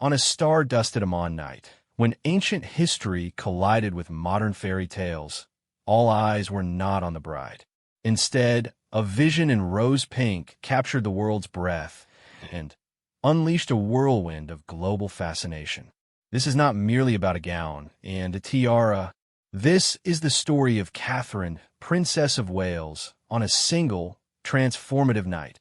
on a star-dusted Aman night, when ancient history collided with modern fairy tales, all eyes were not on the bride. Instead, a vision in rose pink captured the world's breath and unleashed a whirlwind of global fascination. This is not merely about a gown and a tiara. This is the story of Catherine, Princess of Wales, on a single, transformative night.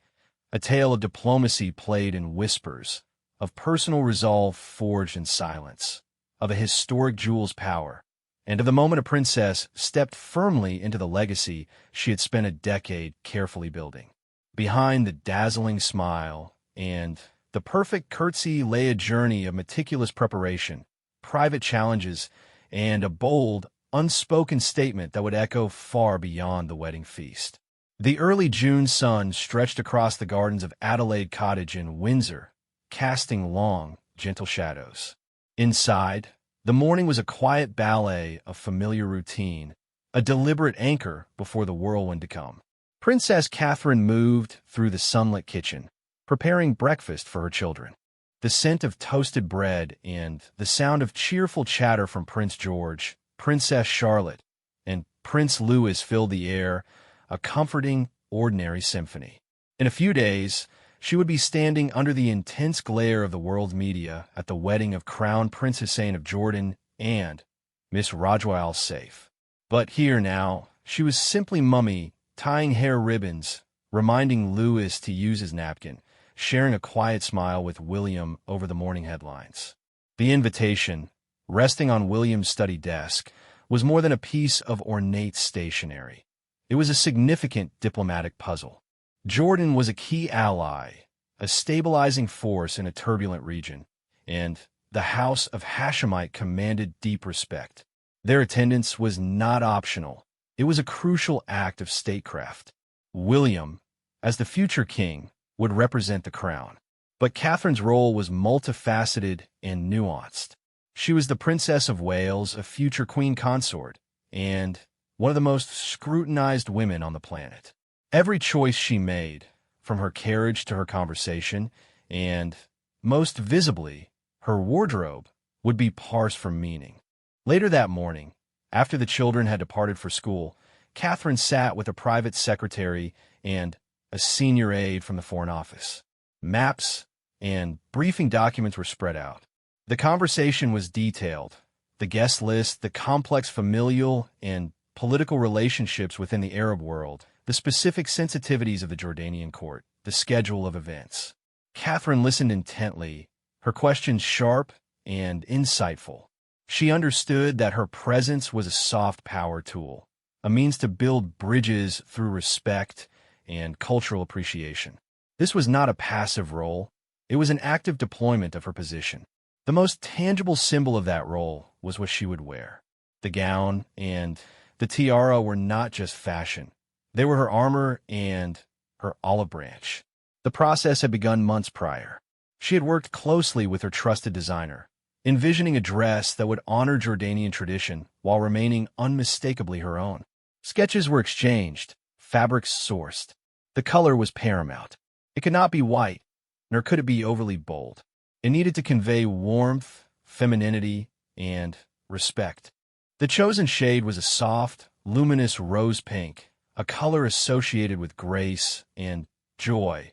A tale of diplomacy played in whispers, of personal resolve forged in silence, of a historic jewel's power, and of the moment a princess stepped firmly into the legacy she had spent a decade carefully building. Behind the dazzling smile and the perfect curtsy lay a journey of meticulous preparation, private challenges, and a bold, unspoken statement that would echo far beyond the wedding feast. The early June sun stretched across the gardens of Adelaide Cottage in Windsor, casting long, gentle shadows. Inside, the morning was a quiet ballet of familiar routine, a deliberate anchor before the whirlwind to come. Princess Catherine moved through the sunlit kitchen, preparing breakfast for her children. The scent of toasted bread and the sound of cheerful chatter from Prince George, Princess Charlotte, and Prince Louis filled the air, a comforting, ordinary symphony. In a few days, she would be standing under the intense glare of the world's media at the wedding of Crown Prince Hussein of Jordan and Miss Rajwa Al Saif. But here now, she was simply Mummy, tying hair ribbons, reminding Louis to use his napkin, sharing a quiet smile with William over the morning headlines. The invitation, resting on William's study desk, was more than a piece of ornate stationery. It was a significant diplomatic puzzle. Jordan was a key ally, a stabilizing force in a turbulent region, and the House of Hashemite commanded deep respect. Their attendance was not optional. It was a crucial act of statecraft. William, as the future king, would represent the crown. But Catherine's role was multifaceted and nuanced. She was the Princess of Wales, a future queen consort, and one of the most scrutinized women on the planet. Every choice she made, from her carriage to her conversation, and, most visibly, her wardrobe, would be parsed for meaning. Later that morning, after the children had departed for school, Catherine sat with a private secretary and a senior aide from the Foreign Office. Maps and briefing documents were spread out. The conversation was detailed. The guest list, the complex familial and political relationships within the Arab world, the specific sensitivities of the Jordanian court, the schedule of events. Catherine listened intently, her questions sharp and insightful. She understood that her presence was a soft power tool, a means to build bridges through respect and cultural appreciation. This was not a passive role. It was an active deployment of her position. The most tangible symbol of that role was what she would wear. The gown and the tiara were not just fashion. They were her armor and her olive branch. The process had begun months prior. She had worked closely with her trusted designer, envisioning a dress that would honor Jordanian tradition while remaining unmistakably her own. Sketches were exchanged, fabrics sourced. The color was paramount. It could not be white, nor could it be overly bold. It needed to convey warmth, femininity, and respect. The chosen shade was a soft, luminous rose pink, a color associated with grace and joy,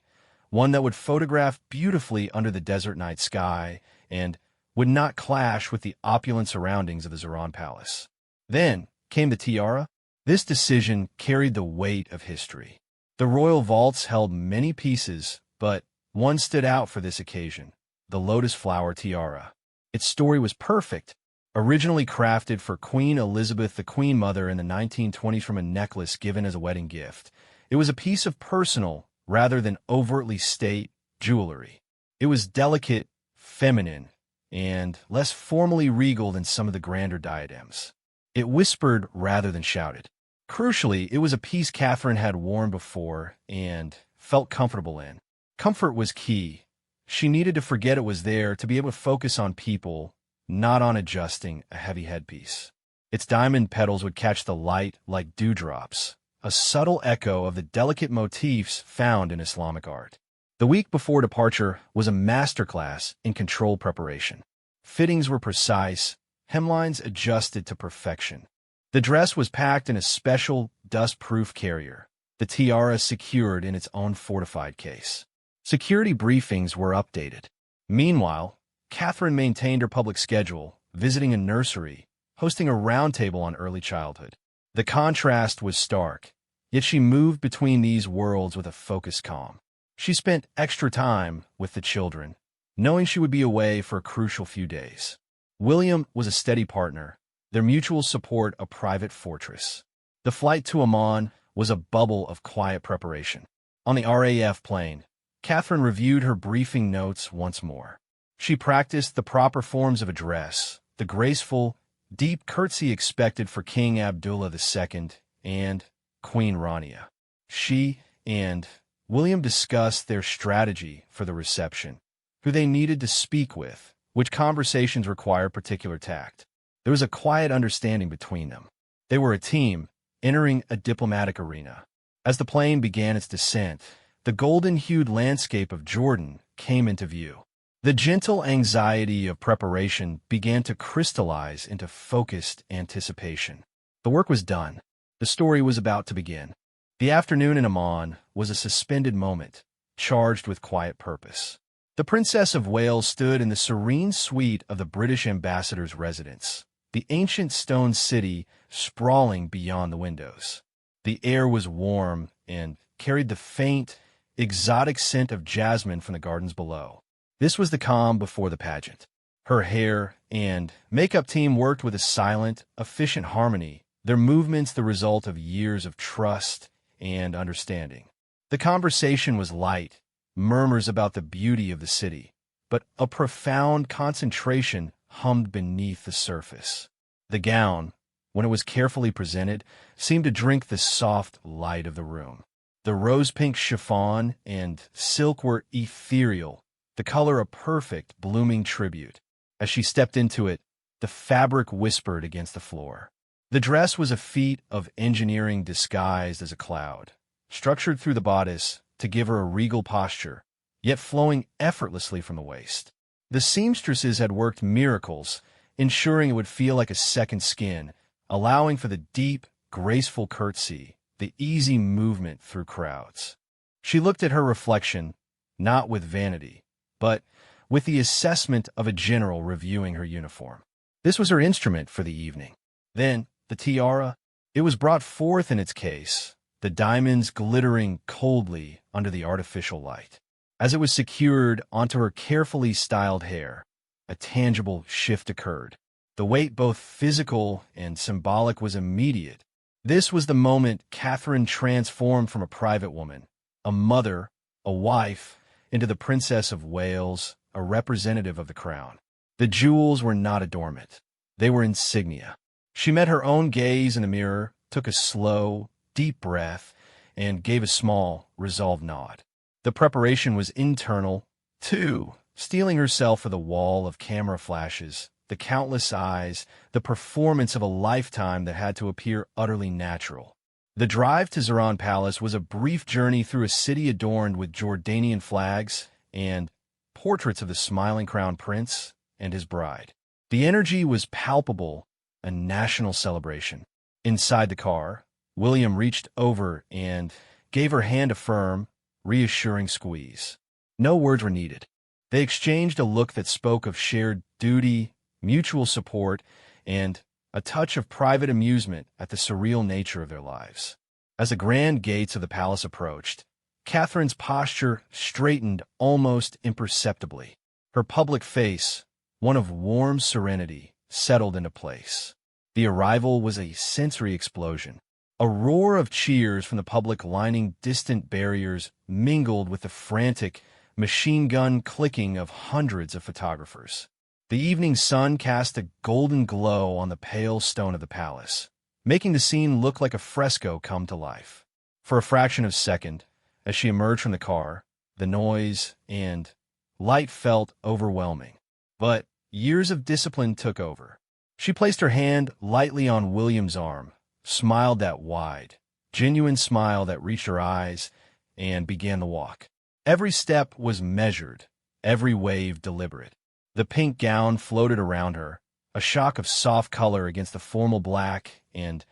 one that would photograph beautifully under the desert night sky and would not clash with the opulent surroundings of the Zahran Palace. Then came the tiara. This decision carried the weight of history. The royal vaults held many pieces, but one stood out for this occasion, the lotus flower tiara. Its story was perfect. Originally crafted for Queen Elizabeth, the Queen Mother, in the 1920s from a necklace given as a wedding gift, it was a piece of personal, rather than overtly state, jewelry. It was delicate, feminine, and less formally regal than some of the grander diadems. It whispered rather than shouted. Crucially, it was a piece Catherine had worn before and felt comfortable in. Comfort was key. She needed to forget it was there to be able to focus on people, not on adjusting a heavy headpiece. Its diamond petals would catch the light like dewdrops, a subtle echo of the delicate motifs found in Islamic art. The week before departure was a masterclass in control preparation. Fittings were precise, hemlines adjusted to perfection. The dress was packed in a special, dust-proof carrier, the tiara secured in its own fortified case. Security briefings were updated. Meanwhile, Catherine maintained her public schedule, visiting a nursery, hosting a roundtable on early childhood. The contrast was stark, yet she moved between these worlds with a focused calm. She spent extra time with the children, knowing she would be away for a crucial few days. William was a steady partner, their mutual support a private fortress. The flight to Amman was a bubble of quiet preparation. On the RAF plane, Catherine reviewed her briefing notes once more. She practiced the proper forms of address, the graceful, deep curtsy expected for King Abdullah II and Queen Rania. She and William discussed their strategy for the reception, who they needed to speak with, which conversations required particular tact. There was a quiet understanding between them. They were a team, entering a diplomatic arena. As the plane began its descent, the golden-hued landscape of Jordan came into view. The gentle anxiety of preparation began to crystallize into focused anticipation. The work was done. The story was about to begin. The afternoon in Amman was a suspended moment, charged with quiet purpose. The Princess of Wales stood in the serene suite of the British ambassador's residence, the ancient stone city sprawling beyond the windows. The air was warm and carried the faint, exotic scent of jasmine from the gardens below. This was the calm before the pageant. Her hair and makeup team worked with a silent, efficient harmony, their movements the result of years of trust and understanding. The conversation was light, murmurs about the beauty of the city, but a profound concentration hummed beneath the surface. The gown, when it was carefully presented, seemed to drink the soft light of the room. The rose-pink chiffon and silk were ethereal, the color a perfect, blooming tribute. As she stepped into it, the fabric whispered against the floor. The dress was a feat of engineering disguised as a cloud, structured through the bodice to give her a regal posture, yet flowing effortlessly from the waist. The seamstresses had worked miracles, ensuring it would feel like a second skin, allowing for the deep, graceful curtsy, the easy movement through crowds. She looked at her reflection, not with vanity, but with the assessment of a general reviewing her uniform. This was her instrument for the evening. Then, the tiara, it was brought forth in its case, the diamonds glittering coldly under the artificial light. As it was secured onto her carefully styled hair, a tangible shift occurred. The weight, both physical and symbolic, was immediate. This was the moment Catherine transformed from a private woman, a mother, a wife, into the Princess of Wales, a representative of the crown. The jewels were not adornment. They were insignia. She met her own gaze in the mirror, took a slow, deep breath, and gave a small, resolved nod. The preparation was internal, too, steeling herself for the wall of camera flashes, the countless eyes, the performance of a lifetime that had to appear utterly natural. The drive to Zahran Palace was a brief journey through a city adorned with Jordanian flags and portraits of the smiling crown prince and his bride. The energy was palpable, a national celebration. Inside the car, William reached over and gave her hand a firm, reassuring squeeze. No words were needed. They exchanged a look that spoke of shared duty, mutual support, and a touch of private amusement at the surreal nature of their lives. As the grand gates of the palace approached, Catherine's posture straightened almost imperceptibly. Her public face, one of warm serenity, settled into place. The arrival was a sensory explosion. A roar of cheers from the public lining distant barriers mingled with the frantic, machine gun clicking of hundreds of photographers. The evening sun cast a golden glow on the pale stone of the palace, making the scene look like a fresco come to life. For a fraction of a second, as she emerged from the car, the noise and light felt overwhelming. But years of discipline took over. She placed her hand lightly on William's arm, smiled that wide, genuine smile that reached her eyes, and began the walk. Every step was measured, every wave deliberate. The pink gown floated around her, a shock of soft color against the formal black and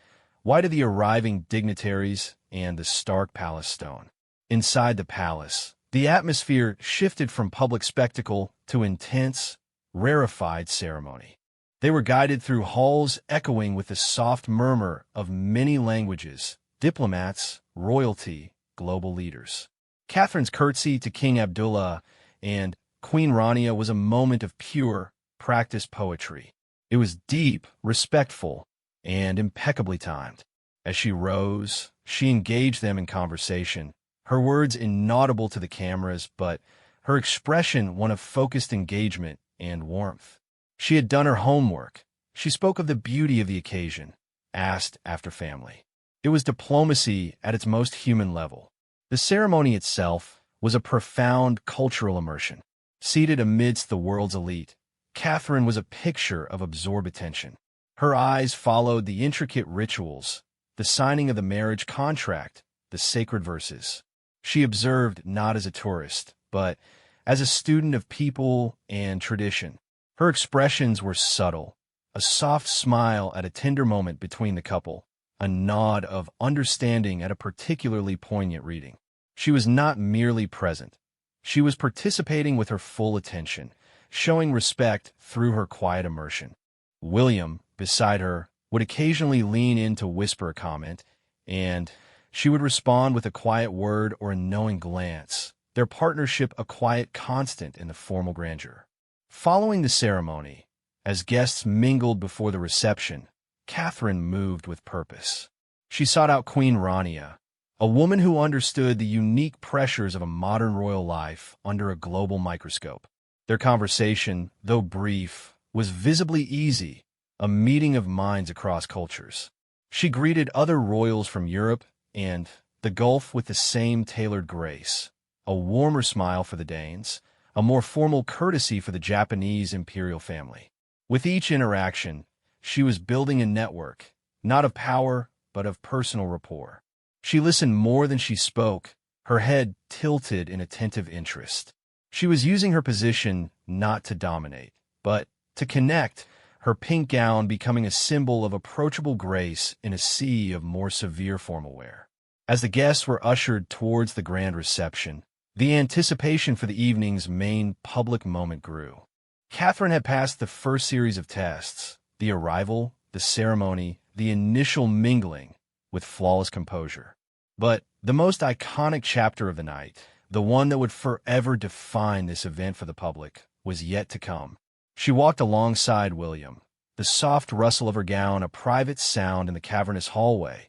white of the arriving dignitaries and the stark palace stone. Inside the palace, the atmosphere shifted from public spectacle to intense, rarefied ceremony. They were guided through halls echoing with the soft murmur of many languages, diplomats, royalty, global leaders. Catherine's curtsy to King Abdullah and Queen Rania was a moment of pure, practiced poetry. It was deep, respectful, and impeccably timed. As she rose, she engaged them in conversation, her words inaudible to the cameras, but her expression one of focused engagement and warmth. She had done her homework. She spoke of the beauty of the occasion, asked after family. It was diplomacy at its most human level. The ceremony itself was a profound cultural immersion. Seated amidst the world's elite, Catherine was a picture of absorbed attention. Her eyes followed the intricate rituals, the signing of the marriage contract, the sacred verses. She observed not as a tourist, but as a student of people and tradition. Her expressions were subtle, a soft smile at a tender moment between the couple, a nod of understanding at a particularly poignant reading. She was not merely present. She was participating with her full attention, showing respect through her quiet immersion. William, beside her, would occasionally lean in to whisper a comment, and she would respond with a quiet word or a knowing glance, their partnership a quiet constant in the formal grandeur. Following the ceremony, as guests mingled before the reception, Catherine moved with purpose. She sought out Queen Rania, a woman who understood the unique pressures of a modern royal life under a global microscope. Their conversation, though brief, was visibly easy, a meeting of minds across cultures. She greeted other royals from Europe and the Gulf with the same tailored grace, a warmer smile for the Danes, a more formal courtesy for the Japanese imperial family. With each interaction, she was building a network, not of power, but of personal rapport. She listened more than she spoke, her head tilted in attentive interest. She was using her position not to dominate, but to connect, her pink gown becoming a symbol of approachable grace in a sea of more severe formal wear. As the guests were ushered towards the grand reception, the anticipation for the evening's main public moment grew. Catherine had passed the first series of tests, the arrival, the ceremony, the initial mingling, with flawless composure. But the most iconic chapter of the night, the one that would forever define this event for the public, was yet to come. She walked alongside William, the soft rustle of her gown a private sound in the cavernous hallway,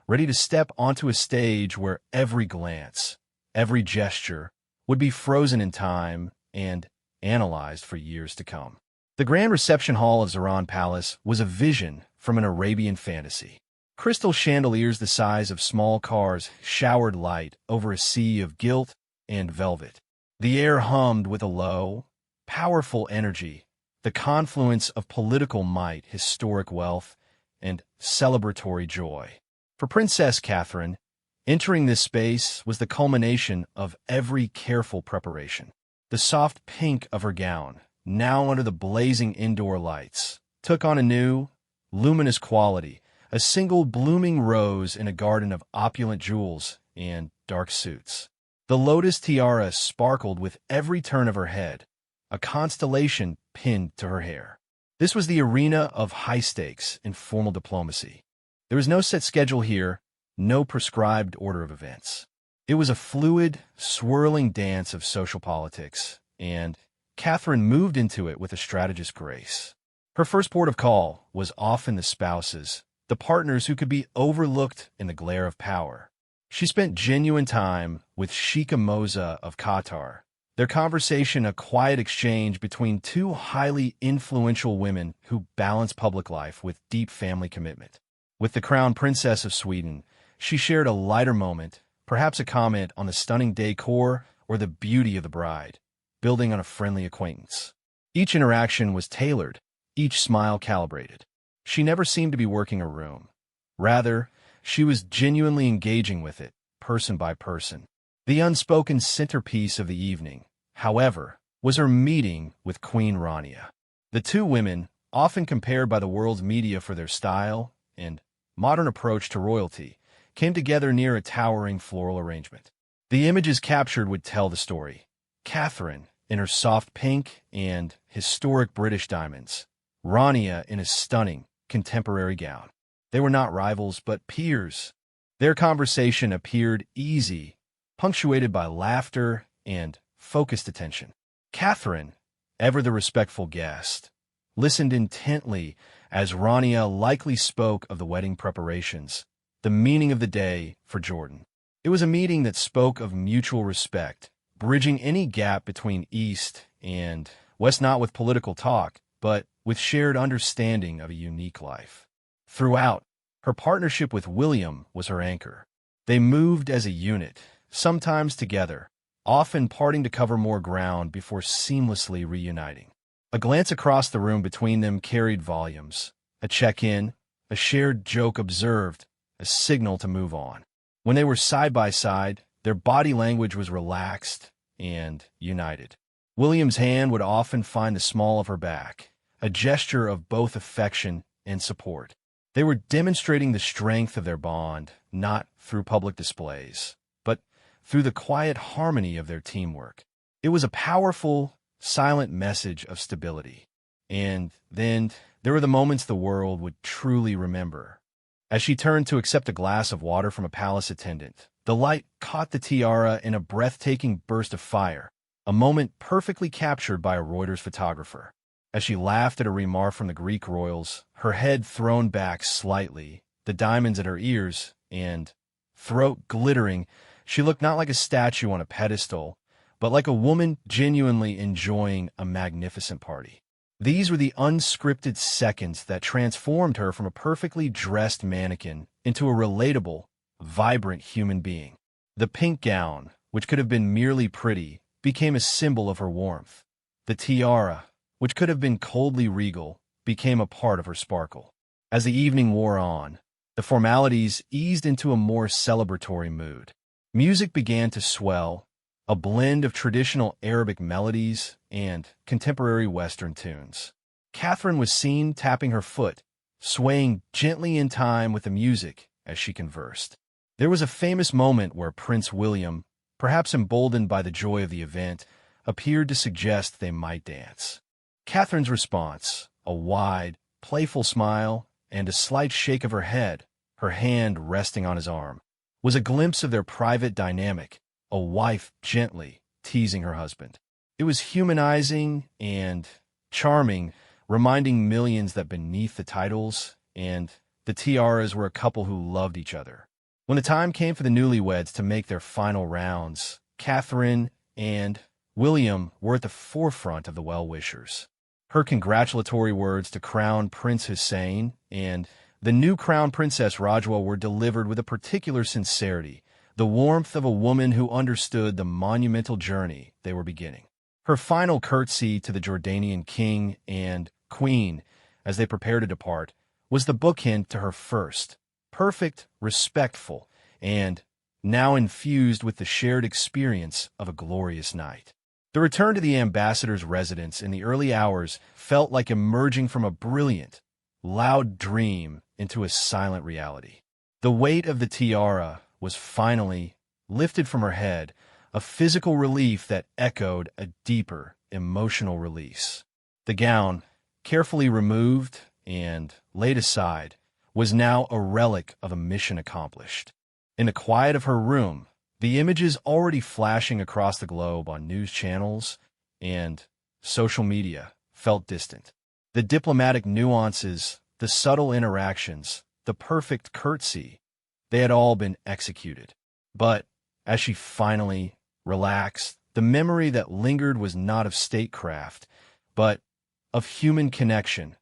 ready to step onto a stage where every glance, every gesture, would be frozen in time and analyzed for years to come. The grand reception hall of Zaran Palace was a vision from an Arabian fantasy. Crystal chandeliers the size of small cars showered light over a sea of gilt and velvet. The air hummed with a low, powerful energy, the confluence of political might, historic wealth, and celebratory joy. For Princess Catherine, entering this space was the culmination of every careful preparation. The soft pink of her gown, now under the blazing indoor lights, took on a new, luminous quality, a single blooming rose in a garden of opulent jewels and dark suits. The lotus tiara sparkled with every turn of her head, a constellation pinned to her hair. This was the arena of high stakes in formal diplomacy. There was no set schedule here, no prescribed order of events. It was a fluid, swirling dance of social politics, and Catherine moved into it with a strategist's grace. Her first port of call was often the spouses, the partners who could be overlooked in the glare of power. She spent genuine time with Sheikha Moza of Qatar, their conversation a quiet exchange between two highly influential women who balance public life with deep family commitment. With the Crown Princess of Sweden, she shared a lighter moment, perhaps a comment on the stunning decor or the beauty of the bride, building on a friendly acquaintance. Each interaction was tailored, each smile calibrated. She never seemed to be working a room. Rather, she was genuinely engaging with it, person by person. The unspoken centerpiece of the evening, however, was her meeting with Queen Rania. The two women, often compared by the world's media for their style and modern approach to royalty, came together near a towering floral arrangement. The images captured would tell the story. Catherine, in her soft pink and historic British diamonds, Rania in a stunning contemporary gown. They were not rivals, but peers. Their conversation appeared easy, punctuated by laughter and focused attention. Catherine, ever the respectful guest, listened intently as Rania likely spoke of the wedding preparations, the meaning of the day for Jordan. It was a meeting that spoke of mutual respect, bridging any gap between East and West, not with political talk, but with shared understanding of a unique life. Throughout, her partnership with William was her anchor. They moved as a unit, sometimes together, often parting to cover more ground before seamlessly reuniting. A glance across the room between them carried volumes. A check-in, a shared joke observed, a signal to move on. When they were side by side, their body language was relaxed and united. William's hand would often find the small of her back, a gesture of both affection and support. They were demonstrating the strength of their bond, not through public displays, but through the quiet harmony of their teamwork. It was a powerful, silent message of stability. And then there were the moments the world would truly remember. As she turned to accept a glass of water from a palace attendant, the light caught the tiara in a breathtaking burst of fire, a moment perfectly captured by a Reuters photographer. As she laughed at a remark from the Greek royals, her head thrown back slightly, the diamonds at her ears and throat glittering, she looked not like a statue on a pedestal, but like a woman genuinely enjoying a magnificent party. These were the unscripted seconds that transformed her from a perfectly dressed mannequin into a relatable, vibrant human being. The pink gown, which could have been merely pretty, became a symbol of her warmth. The tiara, which could have been coldly regal, became a part of her sparkle. As the evening wore on, the formalities eased into a more celebratory mood. Music began to swell, a blend of traditional Arabic melodies and contemporary Western tunes. Catherine was seen tapping her foot, swaying gently in time with the music as she conversed. There was a famous moment where Prince William, perhaps emboldened by the joy of the event, appeared to suggest they might dance. Catherine's response, a wide, playful smile and a slight shake of her head, her hand resting on his arm, was a glimpse of their private dynamic, a wife gently teasing her husband. It was humanizing and charming, reminding millions that beneath the titles and the tiaras were a couple who loved each other. When the time came for the newlyweds to make their final rounds, Catherine and William were at the forefront of the well-wishers. Her congratulatory words to Crown Prince Hussein and the new Crown Princess Rajwa were delivered with a particular sincerity, the warmth of a woman who understood the monumental journey they were beginning. Her final curtsy to the Jordanian king and queen, as they prepared to depart, was the bookend to her first, perfect, respectful, and now infused with the shared experience of a glorious night. The return to the ambassador's residence in the early hours felt like emerging from a brilliant, loud dream into a silent reality. The weight of the tiara was finally lifted from her head, a physical relief that echoed a deeper, emotional release. The gown, carefully removed and laid aside, was now a relic of a mission accomplished. In the quiet of her room, the images already flashing across the globe on news channels and social media felt distant. The diplomatic nuances, the subtle interactions, the perfect curtsy, they had all been executed. But as she finally relaxed, the memory that lingered was not of statecraft, but of human connection.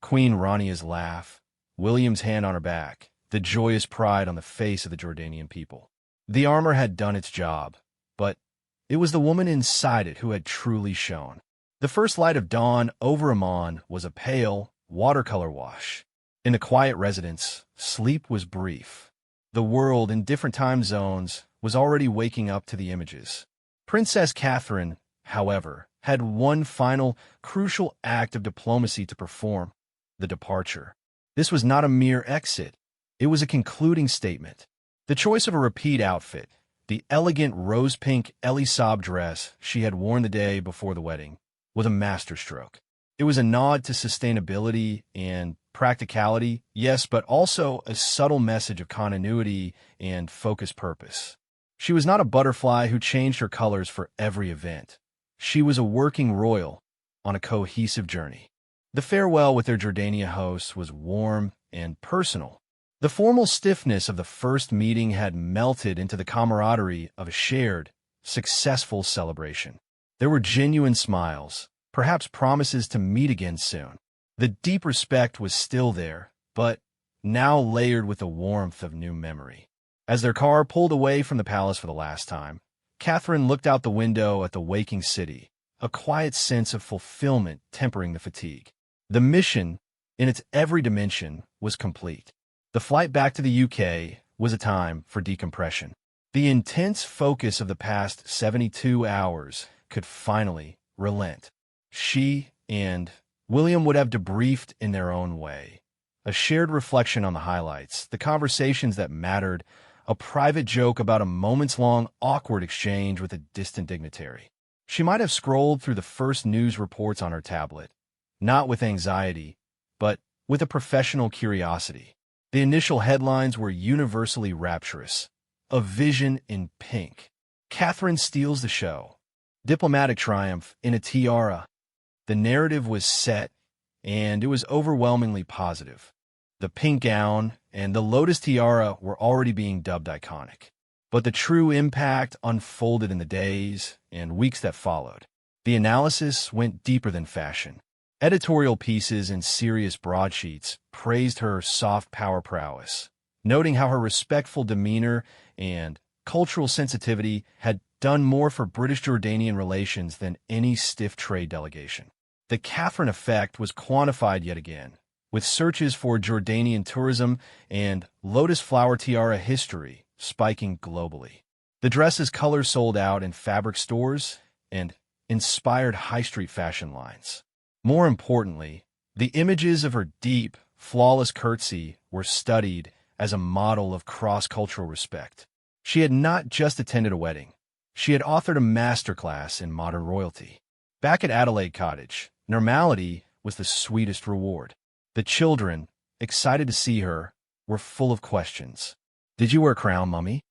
Queen Rania's laugh, William's hand on her back, the joyous pride on the face of the Jordanian people. The armor had done its job, but it was the woman inside it who had truly shone. The first light of dawn over Amman was a pale, watercolor wash. In the quiet residence, sleep was brief. The world, in different time zones, was already waking up to the images. Princess Catherine, however, had one final, crucial act of diplomacy to perform: the departure. This was not a mere exit. It was a concluding statement. The choice of a repeat outfit, the elegant rose-pink Elisab dress she had worn the day before the wedding, was a masterstroke. It was a nod to sustainability and practicality, yes, but also a subtle message of continuity and focused purpose. She was not a butterfly who changed her colors for every event. She was a working royal on a cohesive journey. The farewell with their Jordania hosts was warm and personal. The formal stiffness of the first meeting had melted into the camaraderie of a shared, successful celebration. There were genuine smiles, perhaps promises to meet again soon. The deep respect was still there, but now layered with the warmth of new memory. As their car pulled away from the palace for the last time, Catherine looked out the window at the waking city, a quiet sense of fulfillment tempering the fatigue. The mission, in its every dimension, was complete. The flight back to the UK was a time for decompression. The intense focus of the past 72 hours could finally relent. She and William would have debriefed in their own way. A shared reflection on the highlights, the conversations that mattered, a private joke about a moments-long awkward exchange with a distant dignitary. She might have scrolled through the first news reports on her tablet, not with anxiety, but with a professional curiosity. The initial headlines were universally rapturous. A vision in pink. Catherine steals the show. Diplomatic triumph in a tiara. The narrative was set, and it was overwhelmingly positive. The pink gown and the lotus tiara were already being dubbed iconic. But the true impact unfolded in the days and weeks that followed. The analysis went deeper than fashion. Editorial pieces and serious broadsheets praised her soft power prowess, noting how her respectful demeanor and cultural sensitivity had done more for British-Jordanian relations than any stiff trade delegation. The Catherine effect was quantified yet again, with searches for Jordanian tourism and lotus flower tiara history spiking globally. The dress's colors sold out in fabric stores and inspired high street fashion lines. More importantly, the images of her deep, flawless curtsy were studied as a model of cross-cultural respect. She had not just attended a wedding. She had authored a masterclass in modern royalty. Back at Adelaide Cottage, normality was the sweetest reward. The children, excited to see her, were full of questions. "Did you wear a crown, Mummy?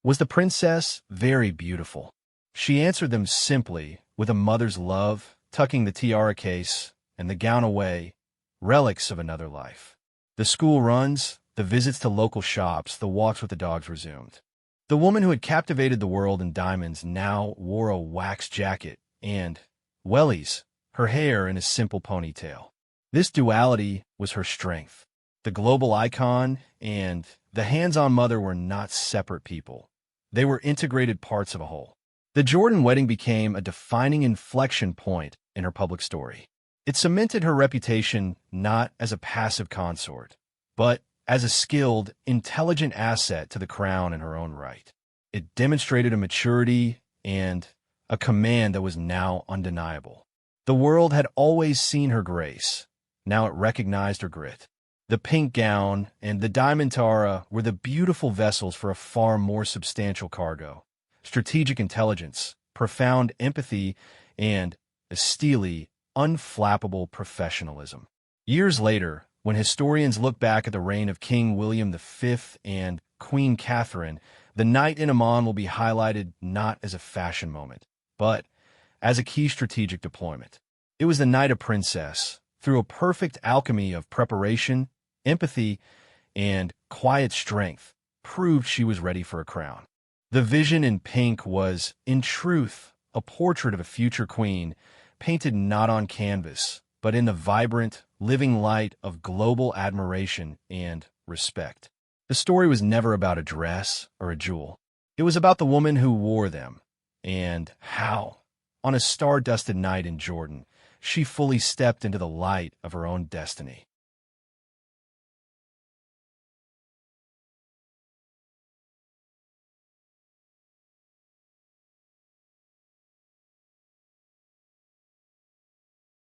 Was the princess very beautiful?" She answered them simply, with a mother's love, tucking the tiara case and the gown away, relics of another life. The school runs, the visits to local shops, the walks with the dogs resumed. The woman who had captivated the world in diamonds now wore a wax jacket and wellies, her hair in a simple ponytail. This duality was her strength. The global icon and the hands-on mother were not separate people. They were integrated parts of a whole. The Jordan wedding became a defining inflection point in her public story. It cemented her reputation not as a passive consort, but as a skilled, intelligent asset to the crown in her own right. It demonstrated a maturity and a command that was now undeniable. The world had always seen her grace. Now it recognized her grit. The pink gown and the diamond tiara were the beautiful vessels for a far more substantial cargo: strategic intelligence, profound empathy, and a steely, unflappable professionalism. Years later, when historians look back at the reign of King William V and Queen Catherine, the night in Amman will be highlighted not as a fashion moment, but as a key strategic deployment. It was the night a princess, through a perfect alchemy of preparation, empathy, and quiet strength, proved she was ready for a crown. The vision in pink was, in truth, a portrait of a future queen, painted not on canvas, but in the vibrant, living light of global admiration and respect. The story was never about a dress or a jewel. It was about the woman who wore them, and how, on a star-dusted night in Jordan, she fully stepped into the light of her own destiny.